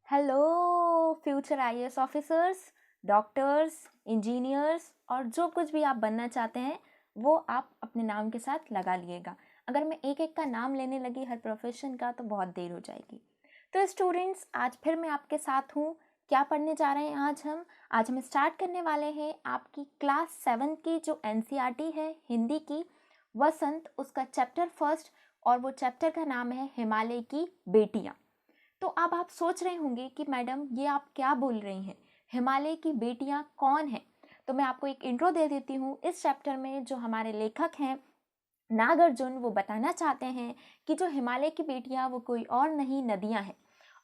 Hello future IAS officers, doctors, engineers और जो कुछ भी आप बनना चाहते हैं वो आप अपने नाम के साथ लगा लिएगा। अगर मैं एक एक का नाम लेने लगी हर प्रोफेशन का तो बहुत देर हो जाएगी। तो स्टूडेंट्स, आज फिर मैं आपके साथ हूँ। क्या पढ़ने जा रहे हैं आज हम स्टार्ट करने वाले हैं आपकी क्लास 7 की जो एनसीईआरटी है हिंदी की, वसंत, उसका चैप्टर फर्स्ट, और वो चैप्टर का नाम है हिमालय की बेटियाँ। तो अब आप सोच रहे होंगे कि मैडम ये आप क्या बोल रही हैं, हिमालय की बेटियां कौन हैं। तो मैं आपको एक इंट्रो दे देती हूँ। इस चैप्टर में जो हमारे लेखक हैं नागार्जुन, वो बताना चाहते हैं कि जो हिमालय की बेटियां वो कोई और नहीं, नदियां हैं।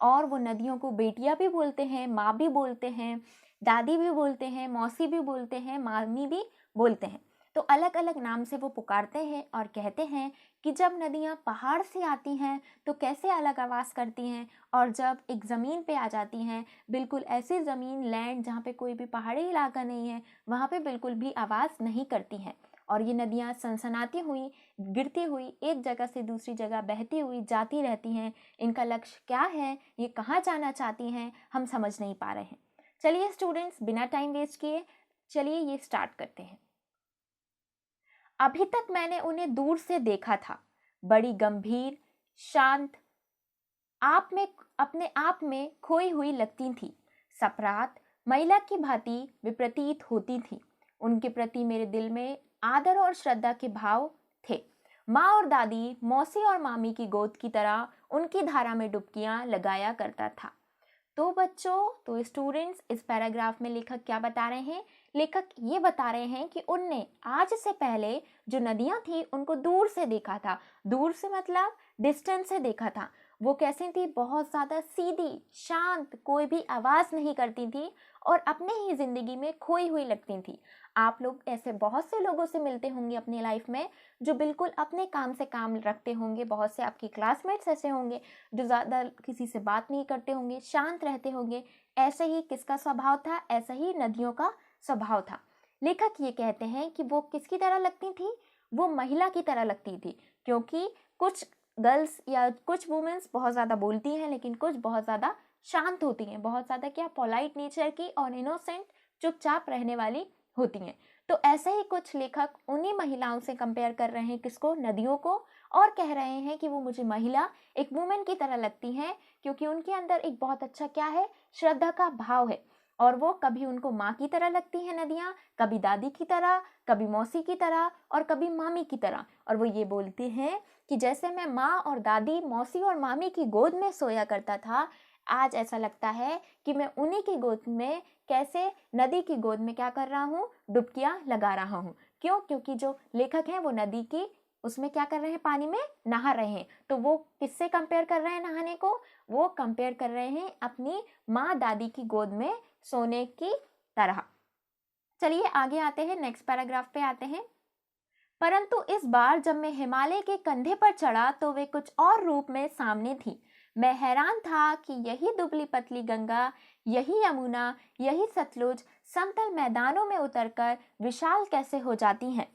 और वो नदियों को बेटियां भी बोलते हैं, माँ भी बोलते हैं, दादी भी बोलते हैं, मौसी भी बोलते हैं, मामी भी बोलते हैं। तो अलग अलग नाम से वो पुकारते हैं और कहते हैं कि जब नदियाँ पहाड़ से आती हैं तो कैसे अलग आवाज़ करती हैं, और जब एक ज़मीन पे आ जाती हैं, बिल्कुल ऐसी ज़मीन, लैंड जहाँ पे कोई भी पहाड़ी इलाका नहीं है, वहाँ पे बिल्कुल भी आवाज़ नहीं करती हैं। और ये नदियाँ सनसनाती हुई, गिरती हुई, एक जगह से दूसरी जगह बहती हुई जाती रहती हैं। इनका लक्ष्य क्या है, ये कहाँ जाना चाहती हैं, हम समझ नहीं पा रहे हैं। चलिए स्टूडेंट्स, बिना टाइम वेस्ट किए चलिए ये स्टार्ट करते हैं। अभी तक मैंने उन्हें दूर से देखा था, बड़ी गंभीर, शांत, अपने आप में खोई हुई लगती थी। सपरात महिला की भांति वे प्रतीत होती थी। उनके प्रति मेरे दिल में आदर और श्रद्धा के भाव थे। माँ और दादी, मौसी और मामी की गोद की तरह उनकी धारा में डुबकियां लगाया करता था। तो बच्चों, तो स्टूडेंट्स, इस पैराग्राफ में लेखक क्या बता रहे हैं? लेखक ये बता रहे हैं कि उनने आज से पहले जो नदियां थी उनको दूर से देखा था। दूर से मतलब डिस्टेंस से देखा था। वो कैसी थी? बहुत ज़्यादा सीधी, शांत, कोई भी आवाज़ नहीं करती थी और अपने ही ज़िंदगी में खोई हुई लगती थी। आप लोग ऐसे बहुत से लोगों से मिलते होंगे अपनी लाइफ में जो बिल्कुल अपने काम से काम रखते होंगे। बहुत से आपके क्लासमेट्स ऐसे होंगे जो ज़्यादा किसी से बात नहीं करते होंगे, शांत रहते होंगे। ऐसे ही किसका स्वभाव था? ऐसा ही नदियों का स्वभाव था। लेखक ये कहते हैं कि वो किसकी तरह लगती थी? वो महिला की तरह लगती थी, क्योंकि कुछ गर्ल्स या कुछ वुमेन्स बहुत ज़्यादा बोलती हैं, लेकिन कुछ बहुत ज़्यादा शांत होती हैं, बहुत ज़्यादा क्या, पोलाइट नेचर की और इनोसेंट, चुपचाप रहने वाली होती हैं। तो ऐसे ही कुछ लेखक उन्हीं महिलाओं से कंपेयर कर रहे हैं, किसको? नदियों को। और कह रहे हैं कि वो मुझे महिला, एक वुमेन की तरह लगती हैं, क्योंकि उनके अंदर एक बहुत अच्छा क्या है? श्रद्धा का भाव है। और वो कभी उनको माँ की तरह लगती हैं नदियाँ, कभी दादी की तरह, कभी मौसी की तरह और कभी मामी की तरह। और वो ये बोलती हैं कि जैसे मैं माँ और दादी, मौसी और मामी की गोद में सोया करता था, आज ऐसा लगता है कि मैं उन्हीं की गोद में, कैसे, नदी की गोद में क्या कर रहा हूँ? डुबकियाँ लगा रहा हूँ। क्यों? क्योंकि जो लेखक हैं वो नदी की, उसमें क्या कर रहे हैं? पानी में नहा रहे हैं। तो वो किससे कंपेयर कर रहे हैं नहाने को? वो कंपेयर कर रहे हैं अपनी माँ दादी की गोद में सोने की तरह। चलिए आगे आते हैं, नेक्स्ट पैराग्राफ पे आते हैं। परंतु इस बार जब मैं हिमालय के कंधे पर चढ़ा तो वे कुछ और रूप में सामने थी। मैं हैरान था कि यही दुबली पतली गंगा, यही यमुना, यही सतलुज समतल मैदानों में उतरकर विशाल कैसे हो जाती हैं।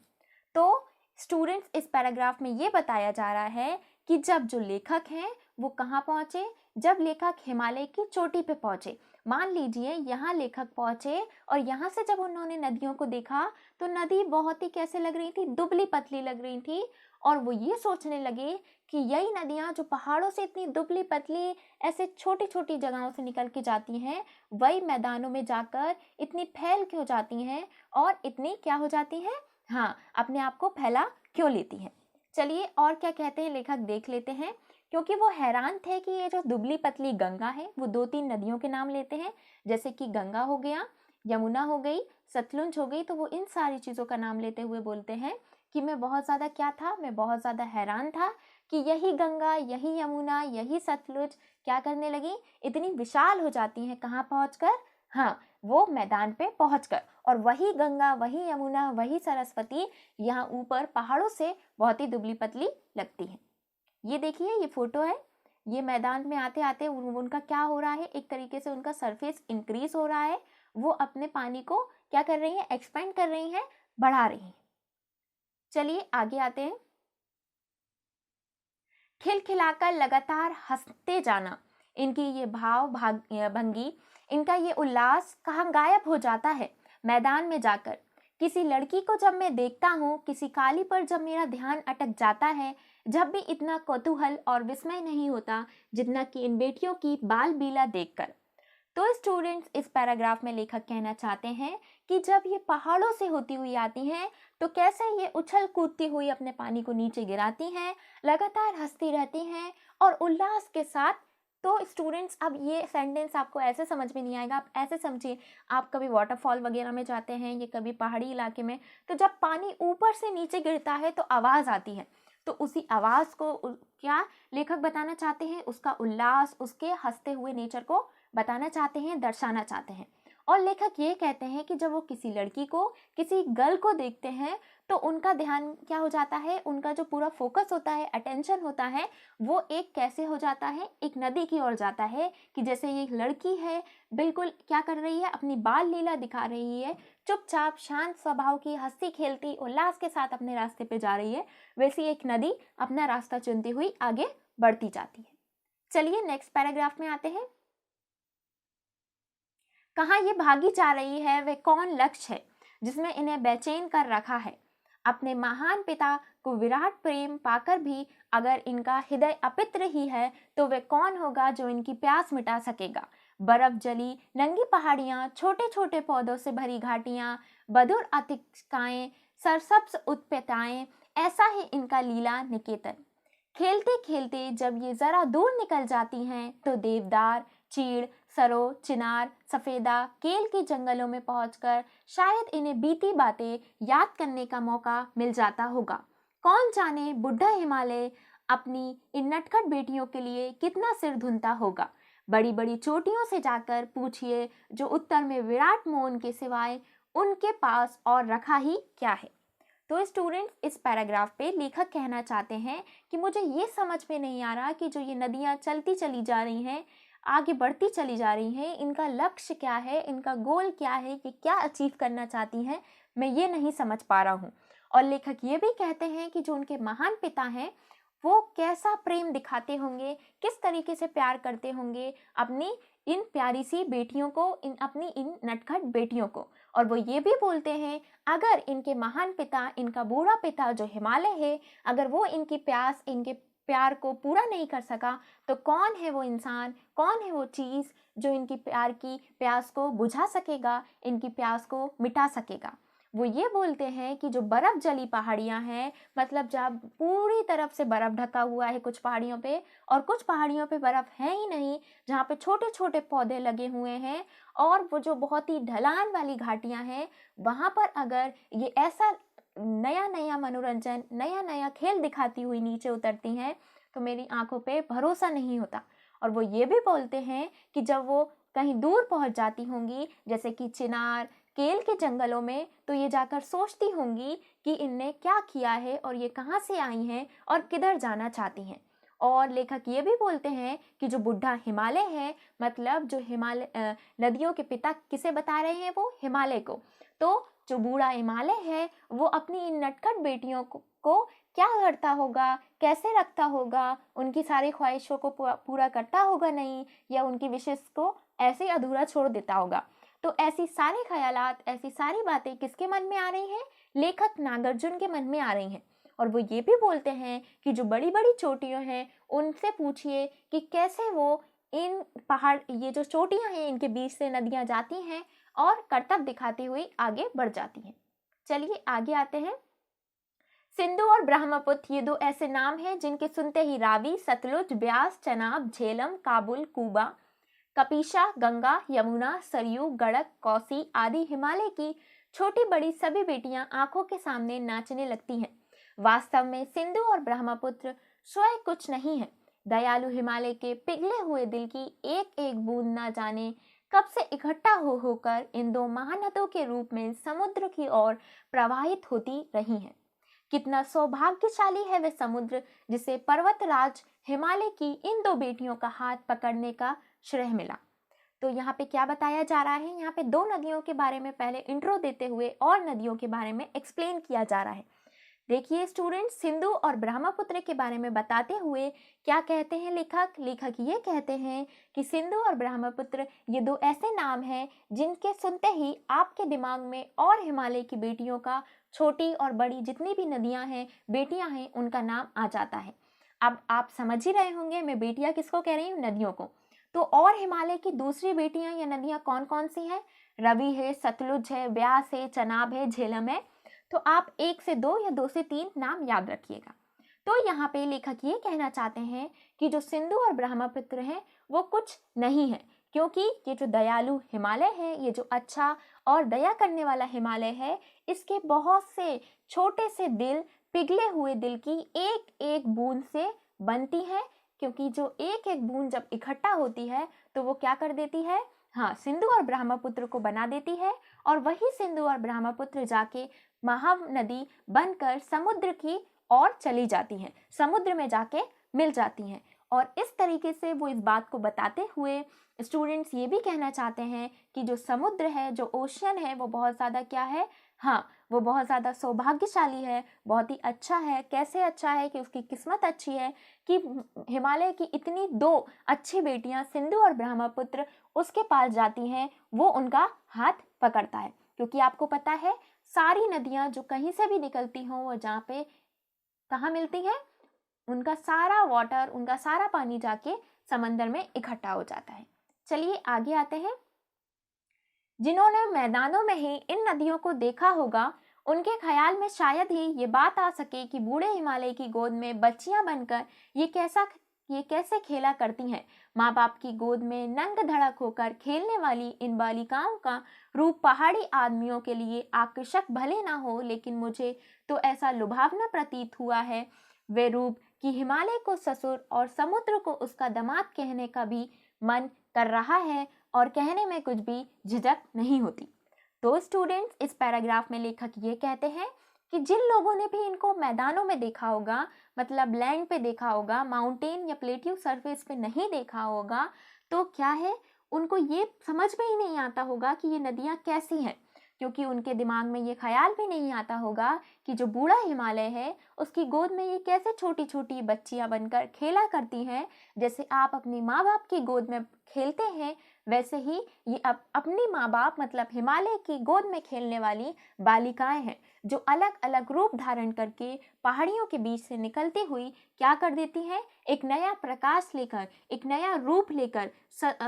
तो स्टूडेंट्स, इस पैराग्राफ में ये बताया जा रहा है कि जब जो लेखक हैं वो कहाँ पहुँचे? जब लेखक हिमालय की चोटी पे पहुँचे। मान लीजिए यहाँ लेखक पहुँचे और यहाँ से जब उन्होंने नदियों को देखा तो नदी बहुत ही कैसे लग रही थी? दुबली पतली लग रही थी। और वो ये सोचने लगे कि यही नदियाँ जो पहाड़ों से इतनी दुबली पतली ऐसे छोटी छोटी जगहों से निकल के जाती हैं, वही मैदानों में जाकर इतनी फैल क्यों जाती हैं और इतनी क्या हो जाती हैं? हाँ, अपने आप को फैला क्यों लेती हैं। चलिए और क्या कहते हैं लेखक देख लेते हैं। क्योंकि वो हैरान थे कि ये जो दुबली पतली गंगा है, वो 2-3 नदियों के नाम लेते हैं, जैसे कि गंगा हो गया, यमुना हो गई, सतलुज हो गई। तो वो इन सारी चीज़ों का नाम लेते हुए बोलते हैं कि मैं बहुत ज़्यादा क्या था? मैं बहुत ज़्यादा हैरान था कि यही गंगा, यही यमुना, यही सतलुज क्या करने लगी? इतनी विशाल हो जाती हैं। कहाँ पहुँचकर? हाँ, वो मैदान पे पहुँचकर। और वही गंगा, वही यमुना, वही सरस्वती यहाँ ऊपर पहाड़ों से बहुत ही दुबली पतली लगती है। ये देखिए, ये फोटो है। ये मैदान में आते आते उनका क्या हो रहा है? एक तरीके से उनका सरफेस इंक्रीज हो रहा है। वो अपने पानी को क्या कर रही हैं? एक्सपेंड कर रही हैं, बढ़ा रही हैं। चलिए आगे आते हैं। खिलखिलाकर लगातार हंसते जाना, इनकी ये भंगी, इनका ये उल्लास कहाँ गायब हो जाता है मैदान में जाकर। किसी लड़की को जब मैं देखता हूँ, किसी काली पर जब मेरा ध्यान अटक जाता है, जब भी इतना कौतूहल और विस्मय नहीं होता जितना कि इन बेटियों की बाल बीला देखकर। तो स्टूडेंट्स, इस पैराग्राफ में लेखक कहना चाहते हैं कि जब ये पहाड़ों से होती हुई आती हैं तो कैसे ये उछल कूदती हुई अपने पानी को नीचे गिराती हैं, लगातार हंसती रहती हैं और उल्लास के साथ। तो स्टूडेंट्स, अब ये सेंटेंस आपको ऐसे समझ में नहीं आएगा, आप ऐसे समझिए, आप कभी वाटरफॉल वगैरह में जाते हैं या कभी पहाड़ी इलाके में, तो जब पानी ऊपर से नीचे गिरता है तो आवाज़ आती है, तो उसी आवाज़ को क्या लेखक बताना चाहते हैं, उसका उल्लास, उसके हंसते हुए नेचर को बताना चाहते हैं, दर्शाना चाहते हैं। और लेखक ये कहते हैं कि जब वो किसी लड़की को, किसी गर्ल को देखते हैं तो उनका ध्यान क्या हो जाता है, उनका जो पूरा फोकस होता है, अटेंशन होता है, वो एक कैसे हो जाता है, एक नदी की ओर जाता है कि जैसे ये लड़की है, बिल्कुल क्या कर रही है, अपनी बाल लीला दिखा रही है, चुपचाप शांत स्वभाव की, हंसती खेलती उल्लास के साथ अपने रास्ते पे जा रही है, वैसी एक नदी अपना रास्ता चुनती हुई आगे बढ़ती जाती है। चलिए नेक्स्ट पैराग्राफ में आते हैं। कहाँ ये भागी जा रही है, वह कौन लक्ष्य है जिसमें इन्हें बेचैन कर रखा है। अपने महान पिता को विराट प्रेम पाकर भी अगर इनका हृदय अपित्र ही है तो वह कौन होगा जो इनकी प्यास मिटा सकेगा। बर्फ जली नंगी पहाड़ियाँ, छोटे छोटे पौधों से भरी घाटियाँ, बदुर अतिकाएं, सरसब्ज उत्पेताएं, ऐसा ही इनका लीला निकेतन। खेलते खेलते जब ये जरा दूर निकल जाती हैं तो देवदार, चीड़, सरो, चिनार, सफेदा, केल के जंगलों में पहुंचकर शायद इन्हें बीती बातें याद करने का मौका मिल जाता होगा। कौन जाने बुढ़ा हिमालय अपनी इन नटखट बेटियों के लिए कितना सिर धुनता होगा। बड़ी बड़ी चोटियों से जाकर पूछिए जो उत्तर में विराट मोहन के सिवाय उनके पास और रखा ही क्या है। तो स्टूडेंट्स, इस पैराग्राफ पे लेखक कहना चाहते हैं कि मुझे ये समझ में नहीं आ रहा कि जो ये नदियाँ चलती चली जा रही हैं, आगे बढ़ती चली जा रही हैं, इनका लक्ष्य क्या है, इनका गोल क्या है, कि क्या अचीव करना चाहती हैं, मैं ये नहीं समझ पा रहा हूँ। और लेखक ये भी कहते हैं कि जो उनके महान पिता हैं वो कैसा प्रेम दिखाते होंगे, किस तरीके से प्यार करते होंगे अपनी इन प्यारी सी बेटियों को, अपनी इन नटखट बेटियों को। और वो ये भी बोलते हैं अगर इनके महान पिता, इनका बूढ़ा पिता जो हिमालय है, अगर वो इनकी प्यास, इनके प्यार को पूरा नहीं कर सका तो कौन है वो इंसान, कौन है वो चीज़ जो इनकी प्यार की प्यास को बुझा सकेगा, इनकी प्यास को मिटा सकेगा। वो ये बोलते हैं कि जो बर्फ़ जली पहाड़ियाँ हैं, मतलब जब पूरी तरफ से बर्फ़ ढका हुआ है कुछ पहाड़ियों पे, और कुछ पहाड़ियों पे बर्फ़ है ही नहीं, जहाँ पे छोटे छोटे पौधे लगे हुए हैं, और वो जो बहुत ही ढलान वाली घाटियाँ हैं, वहाँ पर अगर ये ऐसा नया नया मनोरंजन, नया नया खेल दिखाती हुई नीचे उतरती हैं तो मेरी आंखों पे भरोसा नहीं होता। और वो ये भी बोलते हैं कि जब वो कहीं दूर पहुंच जाती होंगी, जैसे कि चिनार, केल के जंगलों में, तो ये जाकर सोचती होंगी कि इनने क्या किया है और ये कहाँ से आई हैं और किधर जाना चाहती हैं। और लेखक ये भी बोलते हैं कि जो बुढ़ा हिमालय है, मतलब जो हिमालय नदियों के पिता किसे बता रहे हैं, वो हिमालय को। तो जो बूढ़ा हिमालय है वो अपनी इन नटखट बेटियों को क्या करता होगा, कैसे रखता होगा, उनकी सारी ख्वाहिशों को पूरा करता होगा नहीं, या उनकी विशेष को ऐसे अधूरा छोड़ देता होगा। तो ऐसी सारे ख्यालात, ऐसी सारी बातें किसके मन में आ रही हैं, लेखक नागार्जुन के मन में आ रही हैं। और वो ये भी बोलते हैं कि जो बड़ी बड़ी चोटियाँ हैं उनसे पूछिए कि कैसे वो इन पहाड़, ये जो चोटियाँ हैं इनके बीच से नदियाँ जाती हैं और करतब दिखाती हुई आगे बढ़ जाती हैं। चलिए आगे आते हैं। सिंधु और ब्रह्मपुत्र ये दो ऐसे नाम हैं जिनके सुनते ही रावी, सतलुज, ब्यास, चनाब, झेलम, काबुल, कूबा, कपीशा, गंगा, यमुना, सरयू, गड़क, कौसी आदि हिमालय की छोटी बड़ी सभी बेटियां आंखों के सामने नाचने लगती हैं। वास्तव में सिंधु और ब्रह्मपुत्र स्वयं कुछ नहीं है। दयालु हिमालय के पिघले हुए दिल की एक एक बूंद ना जाने कब से इकट्ठा हो होकर इन दो महानदों के रूप में समुद्र की ओर प्रवाहित होती रही हैं। कितना सौभाग्यशाली है वह समुद्र जिसे पर्वतराज हिमालय की इन दो बेटियों का हाथ पकड़ने का श्रेय मिला। तो यहाँ पे क्या बताया जा रहा है, यहाँ पे दो नदियों के बारे में पहले इंट्रो देते हुए और नदियों के बारे में एक्सप्लेन किया जा रहा है। देखिए स्टूडेंट्स, सिंधु और ब्रह्मपुत्र के बारे में बताते हुए क्या कहते हैं लेखक ये कहते हैं कि सिंधु और ब्रह्मपुत्र ये दो ऐसे नाम हैं जिनके सुनते ही आपके दिमाग में और हिमालय की बेटियों का, छोटी और बड़ी जितनी भी नदियां हैं, बेटियां हैं, उनका नाम आ जाता है। अब आप समझ ही रहे होंगे मैं बेटियां किसको कह रही हूँ, नदियों को। तो और हिमालय की दूसरी बेटियां या नदियां कौन कौन सी हैं? रवि है, सतलुज है, ब्यास है, चनाब है, झेलम है। तो आप 1 से 2 या 2 से 3 नाम याद रखिएगा। तो यहाँ पे लेखक ये कहना चाहते हैं कि जो सिंधु और ब्रह्मपुत्र हैं वो कुछ नहीं है, क्योंकि ये जो दयालु हिमालय है, ये जो अच्छा और दया करने वाला हिमालय है, इसके बहुत से छोटे से दिल, पिघले हुए दिल की एक एक बूंद से बनती है। क्योंकि जो एक एक बूंद जब इकट्ठा होती है तो वो क्या कर देती है? हाँ, सिंधु और ब्रह्मपुत्र को बना देती है। और वही सिंधु और ब्रह्मपुत्र जाके महानदी बनकर समुद्र की ओर चली जाती हैं, समुद्र में जाके मिल जाती हैं। और इस तरीके से वो इस बात को बताते हुए स्टूडेंट्स ये भी कहना चाहते हैं कि जो समुद्र है, जो ओशियन है, वो बहुत ज़्यादा क्या है? हाँ, वो बहुत ज़्यादा सौभाग्यशाली है, बहुत ही अच्छा है। कैसे अच्छा है? कि उसकी किस्मत अच्छी है कि हिमालय की इतनी 2 अच्छी बेटियां सिंधु और ब्रह्मपुत्र उसके पास जाती हैं, वो उनका हाथ पकड़ता है। क्योंकि आपको पता है सारी नदियां जो कहीं से भी निकलती हों वो जहाँ पे कहाँ मिलती हैं, उनका सारा वाटर, उनका सारा पानी जाके समंदर में इकट्ठा हो जाता है। चलिए आगे आते हैं। जिन्होंने मैदानों में ही इन नदियों को देखा होगा, उनके ख्याल में शायद ही ये बात आ सके कि बूढ़े हिमालय की गोद में बच्चियां बनकर ये कैसे खेला करती हैं। माँ बाप की गोद में नंग धड़क होकर खेलने वाली इन बालिकाओं का रूप पहाड़ी आदमियों के लिए आकर्षक भले ना हो, लेकिन मुझे तो ऐसा लुभावना प्रतीत हुआ है वे रूप कि हिमालय को ससुर और समुद्र को उसका दामाद कहने का भी मन कर रहा है, और कहने में कुछ भी झिझक नहीं होती। तो स्टूडेंट्स, इस पैराग्राफ में लेखक ये कहते हैं कि जिन लोगों ने भी इनको मैदानों में देखा होगा, मतलब लैंड पे देखा होगा, माउंटेन या प्लेट्यू सरफेस पे नहीं देखा होगा, तो क्या है, उनको ये समझ में ही नहीं आता होगा कि ये नदियाँ कैसी हैं। क्योंकि उनके दिमाग में ये ख्याल भी नहीं आता होगा कि जो बूढ़ा हिमालय है उसकी गोद में ये कैसे छोटी छोटी बच्चियां बनकर खेला करती हैं। जैसे आप अपनी माँ बाप की गोद में खेलते हैं, वैसे ही ये अपनी माँ बाप मतलब हिमालय की गोद में खेलने वाली बालिकाएं हैं, जो अलग अलग रूप धारण करके पहाड़ियों के बीच से निकलती हुई क्या कर देती हैं? एक नया प्रकाश लेकर, एक नया रूप लेकर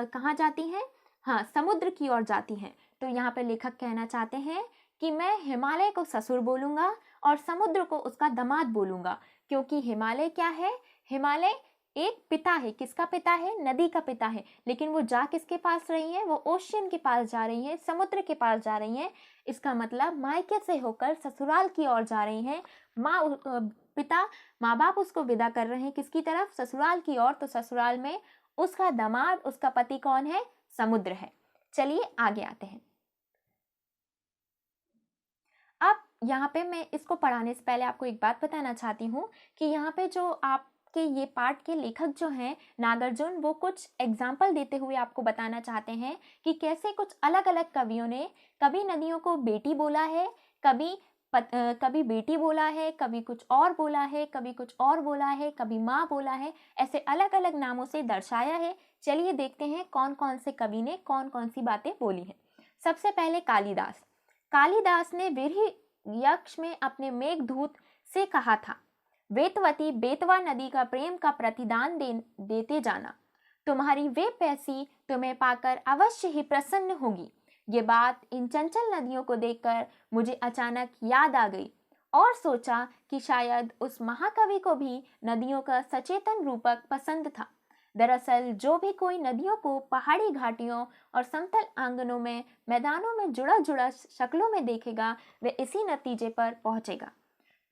कहाँ जाती हैं? हाँ, समुद्र की ओर जाती हैं। तो यहाँ पे लेखक कहना चाहते हैं कि मैं हिमालय को ससुर बोलूंगा और समुद्र को उसका दामाद बोलूंगा। क्योंकि हिमालय क्या है? हिमालय एक पिता है। किसका पिता है? नदी का पिता है। लेकिन वो जा किसके पास रही है? वो ओशियन के पास जा रही है, समुद्र के पास जा रही है। इसका मतलब मायके से होकर ससुराल की ओर जा रही है। माँ बाप उसको विदा कर रहे हैं किसकी तरफ? ससुराल की ओर। तो ससुराल में उसका दामाद, उसका पति कौन है? समुद्र है। चलिए आगे आते हैं। अब यहाँ पे मैं इसको पढ़ाने से पहले आपको एक बात बताना चाहती हूँ कि यहाँ पे जो आपके ये पाठ के लेखक जो हैं नागार्जुन, वो कुछ एग्जाम्पल देते हुए आपको बताना चाहते हैं कि कैसे कुछ अलग अलग कवियों ने कभी नदियों को बेटी बोला है, कभी बेटी बोला है, कभी कुछ और बोला है, कभी कुछ और बोला है, कभी माँ बोला है, ऐसे अलग अलग नामों से दर्शाया है। चलिए देखते हैं कौन कौन से कवि ने कौन कौन सी बातें बोली हैं। सबसे पहले कालिदास ने विरही यक्ष में अपने मेघदूत से कहा था, वेतवती बेतवा नदी का प्रेम का प्रतिदान देते जाना, तुम्हारी वे पैसी तुम्हें पाकर अवश्य ही प्रसन्न होगी। ये बात इन चंचल नदियों को देखकर मुझे अचानक याद आ गई और सोचा कि शायद उस महाकवि को भी नदियों का सचेतन रूपक पसंद था। दरअसल जो भी कोई नदियों को पहाड़ी घाटियों और समतल आंगनों में, मैदानों में जुड़ा जुड़ा शक्लों में देखेगा, वह इसी नतीजे पर पहुंचेगा।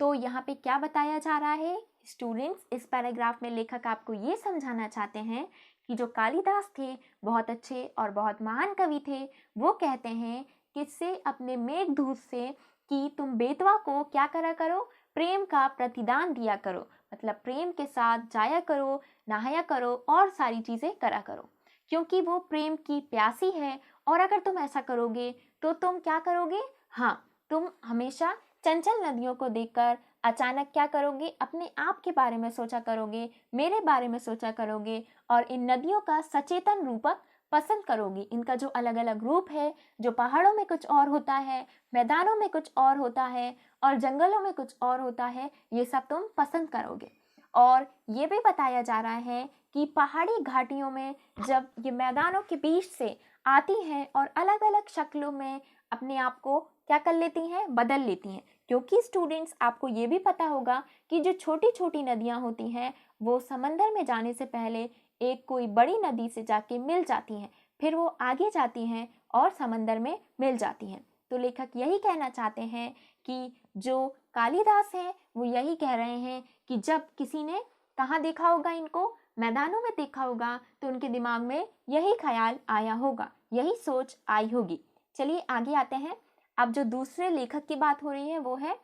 तो यहाँ पे क्या बताया जा रहा है स्टूडेंट्स? इस पैराग्राफ में लेखक आपको ये समझाना चाहते हैं कि जो कालिदास थे, बहुत अच्छे और बहुत महान कवि थे। वो कहते हैं किससे? अपने मेघदूत से, कि तुम बेतवा को क्या करा करो? प्रेम का प्रतिदान दिया करो, मतलब प्रेम के साथ जाया करो, नहाया करो और सारी चीजें करा करो, क्योंकि वो प्रेम की प्यासी है। और अगर तुम ऐसा करोगे तो तुम क्या करोगे? हाँ, तुम हमेशा चंचल नदियों को देखकर अचानक क्या करोगे, अपने आप के बारे में सोचा करोगे, मेरे बारे में सोचा करोगे और इन नदियों का सचेतन रूपक पसंद करोगी। इनका जो अलग अलग रूप है, जो पहाड़ों में कुछ और होता है, मैदानों में कुछ और होता है और जंगलों में कुछ और होता है, ये सब तुम पसंद करोगे। और ये भी बताया जा रहा है कि पहाड़ी घाटियों में जब ये मैदानों के बीच से आती हैं और अलग अलग शक्लों में अपने आप को क्या कर लेती हैं, बदल लेती हैं। क्योंकि स्टूडेंट्स, आपको ये भी पता होगा कि जो छोटी छोटी नदियाँ होती हैं वो समंदर में जाने से पहले एक कोई बड़ी नदी से जाके मिल जाती हैं, फिर वो आगे जाती हैं और समंदर में मिल जाती हैं। तो लेखक यही कहना चाहते हैं कि जो कालिदास हैं वो यही कह रहे हैं कि जब किसी ने कहाँ देखा होगा, इनको मैदानों में देखा होगा, तो उनके दिमाग में यही ख्याल आया होगा, यही सोच आई होगी। चलिए आगे आते हैं। अब जो दूसरे लेखक की बात हो रही है वो है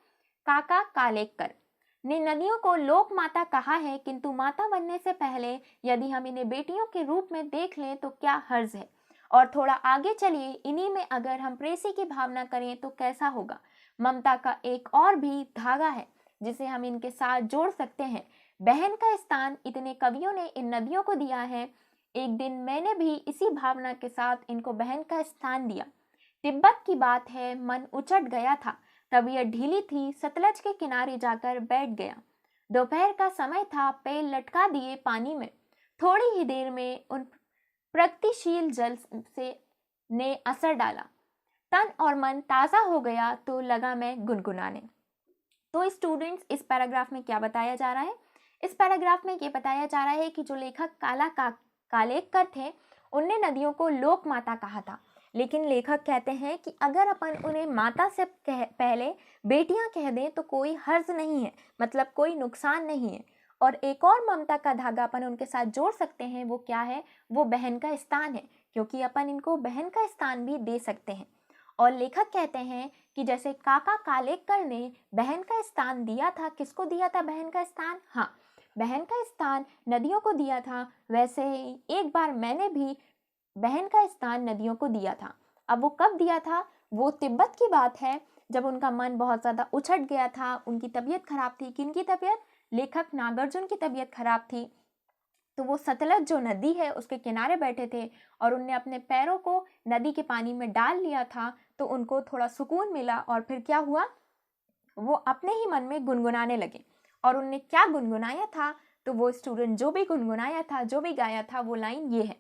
काका कालेकर ने नदियों को लोक माता कहा है, किंतु माता बनने से पहले यदि हम इन्हें बेटियों के रूप में देख लें तो क्या हर्ज है। और थोड़ा आगे चलिए, इन्हीं में अगर हम प्रेसी की भावना करें तो कैसा होगा। ममता का एक और भी धागा है जिसे हम इनके साथ जोड़ सकते हैं। बहन का स्थान इतने कवियों ने इन नदियों को दिया है। एक दिन मैंने भी इसी भावना के साथ इनको बहन का स्थान दिया। तिब्बत की बात है, मन उचट गया था, तबीयत ढीली थी, सतलज के किनारे जाकर बैठ गया। दोपहर का समय था, पैर लटका दिए पानी में। थोड़ी ही देर में उन प्रगतिशील जल से ने असर डाला, तन और मन ताज़ा हो गया तो लगा मैं गुनगुनाने। तो स्टूडेंट्स, इस पैराग्राफ में क्या बताया जा रहा है? इस पैराग्राफ में ये बताया जा रहा है कि जो लेखक कालेकर थे उनने नदियों को लोक माता कहा था, लेकिन लेखक कहते हैं कि अगर अपन उन्हें माता से पहले बेटियां कह दें तो कोई हर्ज नहीं है, मतलब कोई नुकसान नहीं है। और एक और ममता का धागा अपन उनके साथ जोड़ सकते हैं, वो क्या है? वो बहन का स्थान है, क्योंकि अपन इनको बहन का स्थान भी दे सकते हैं। और लेखक कहते हैं कि जैसे काका कालेकर ने बहन का स्थान दिया था, किसको दिया था बहन का स्थान? हाँ, बहन का स्थान नदियों को दिया था, वैसे ही एक बार मैंने भी बहन का स्थान नदियों को दिया था। अब वो कब दिया था? वो तिब्बत की बात है, जब उनका मन बहुत ज़्यादा उछट गया था, उनकी तबीयत खराब थी। किनकी तबीयत? लेखक नागार्जुन की तबीयत खराब थी। तो वो सतलज जो नदी है उसके किनारे बैठे थे और उनने अपने पैरों को नदी के पानी में डाल लिया था, तो उनको थोड़ा सुकून मिला। और फिर क्या हुआ? वो अपने ही मन में गुनगुनाने लगे। और उनने क्या गुनगुनाया था? तो वो स्टूडेंट जो भी गुनगुनाया था, जो भी गाया था, वो लाइन ये है: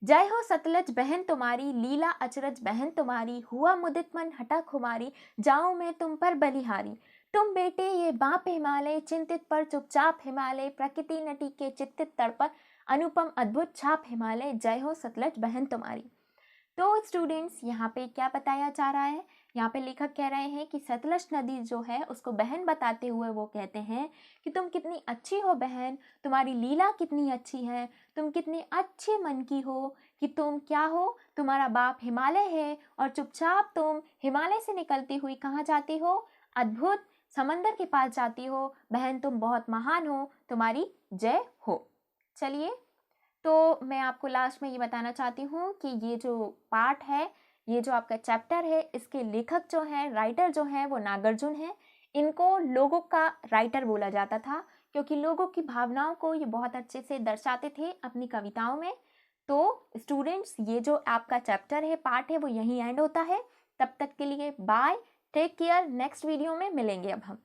जय हो सतलज बहन तुम्हारी, लीला अचरज बहन तुम्हारी, हुआ मुदित मन हटा खुमारी, जाऊं मैं तुम पर बलिहारी। तुम बेटे ये बाप हिमालय, चिंतित पर चुपचाप हिमालय, प्रकृति नटी के चित्तित तड़पत, अनुपम अद्भुत छाप हिमालय, जय हो सतलज बहन तुम्हारी। तो स्टूडेंट्स, यहाँ पे क्या बताया जा रहा है? यहाँ पे लेखक कह रहे हैं कि सतलज नदी जो है उसको बहन बताते हुए वो कहते हैं कि तुम कितनी अच्छी हो बहन, तुम्हारी लीला कितनी अच्छी है, तुम कितने अच्छे मन की हो, कि तुम क्या हो, तुम्हारा बाप हिमालय है और चुपचाप तुम हिमालय से निकलती हुई कहाँ जाती हो? अद्भुत समंदर के पास जाती हो। बहन तुम बहुत महान हो, तुम्हारी जय हो। चलिए, तो मैं आपको लास्ट में ये बताना चाहती हूँ कि ये जो पार्ट है, ये जो आपका चैप्टर है, इसके लेखक जो हैं, राइटर जो हैं, वो नागार्जुन हैं। इनको लोगों का राइटर बोला जाता था, क्योंकि लोगों की भावनाओं को ये बहुत अच्छे से दर्शाते थे अपनी कविताओं में। तो स्टूडेंट्स, ये जो आपका चैप्टर है, पार्ट है, वो यहीं एंड होता है। तब तक के लिए bye, take care. Next video में मिलेंगे अब हम।